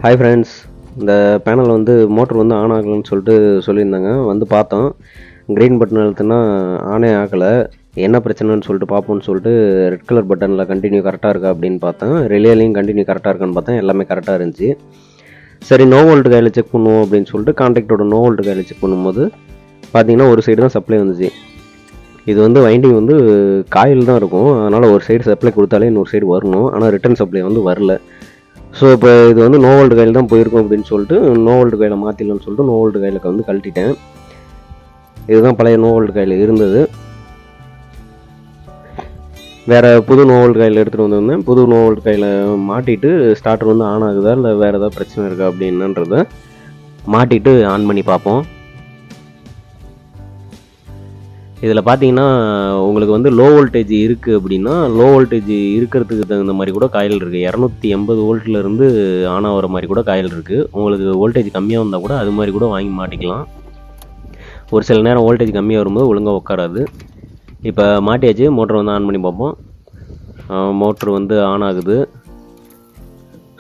Hi friends, இந்த panel வந்து motor வந்து ஆன் ஆகலைன்னு சொல்லியிருந்தாங்க. வந்து பார்த்தோம். க்ரீன் பட்டன் அழுத்தினா ஆனே ஆகலை. என்ன பிரச்சனைன்னு பார்ப்போம்னு ரெட் கலர் பட்டனில் கண்டினியூ கரெக்டாக இருக்கா அப்படின்னு பார்த்தேன். ரிலேலையும் கண்டினியூ கரெக்டாக இருக்கான்னு பார்த்தேன். எல்லாமே கரெக்டாக இருந்துச்சு. சரி, நோ வோல்ட் காயில் செக் பண்ணுவோம் அப்படின்னு கான்டாக்டோட நோ வோல்ட் காயில் செக் பண்ணும்போது பார்த்தீங்கன்னா ஒரு சைடு தான் சப்ளை வந்துச்சு. இது வந்து வைண்டிங் வந்து காயில் தான் இருக்கும். அதனால் ஒரு சைடு சப்ளை கொடுத்தாலே இன்னொரு சைடு வரணும். ஆனால் ரிட்டர்ன் சப்ளை வந்து வரல. ஸோ இப்போ இது வந்து நோ வோல்ட் காயில் தான் போயிருக்கும் அப்படின்னு நோ வோல்ட் காயில் மாற்றிடலான்னு நோ வோல்ட் காயில் வந்து கழட்டிட்டேன். இதுதான் பழைய நோ வோல்ட் காயில் இருந்தது. வேறு புது நோ வோல்ட் காயில் எடுத்துகிட்டு வந்திருந்தேன். புது நோ வோல்ட் காயில் மாட்டிட்டு ஸ்டார்டர் வந்து ஆன் ஆகுதா இல்லை வேறு ஏதாவது பிரச்சனை இருக்கா அப்படின்றத மாட்டிட்டு ஆன் பண்ணி பார்ப்போம். இதில் பார்த்தீங்கன்னா உங்களுக்கு வந்து லோ வோல்டேஜ் இருக்குது அப்படின்னா லோ வோல்டேஜ் இருக்கிறதுக்கு தகுந்த மாதிரி கூட காயில் இருக்குது. 280 வோல்ட்லேருந்து ஆன் ஆகிற மாதிரி கூட காயில் இருக்குது. உங்களுக்கு வோல்டேஜ் கம்மியாக இருந்தால் கூட அது மாதிரி கூட வாங்கி மாட்டிக்கலாம். ஒரு சில நேரம் வோல்டேஜ் கம்மியாக வரும்போது ஒழுங்காக உட்காராது. இப்போ மாட்டியாச்சு. மோட்டர் வந்து ஆன் பண்ணி பார்ப்போம். மோட்ரு வந்து ஆன் ஆகுது.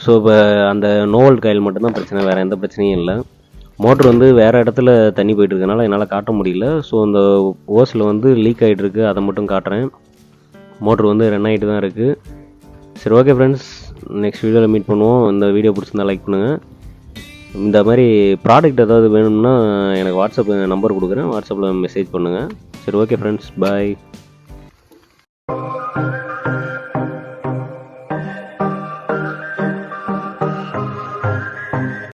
ஸோ இப்போ அந்த நோ வோல்ட் காயில் மட்டும்தான் பிரச்சனை, வேறு எந்த பிரச்சனையும் இல்லை. மோட்ரு வந்து வேறு இடத்துல தண்ணி போயிட்டுருக்கனால என்னால் காட்ட முடியல. ஸோ அந்த ஓஸில் வந்து லீக் ஆகிட்டுருக்கு, அதை மட்டும் காட்டுறேன். மோட்ரு வந்து ரன் ஆகிட்டு தான் இருக்குது. சரி, ஓகே ஃப்ரெண்ட்ஸ், நெக்ஸ்ட் வீடியோவில் மீட் பண்ணுவோம். இந்த வீடியோ பிடிச்சிருந்தா லைக் பண்ணுங்கள். இந்த மாதிரி ப்ராடக்ட் ஏதாவது வேணும்னா எனக்கு வாட்ஸ்அப் நம்பர் கொடுக்குறேன். வாட்ஸ்அப்பில் மெசேஜ் பண்ணுங்கள். சரி, ஓகே ஃப்ரெண்ட்ஸ், பாய்.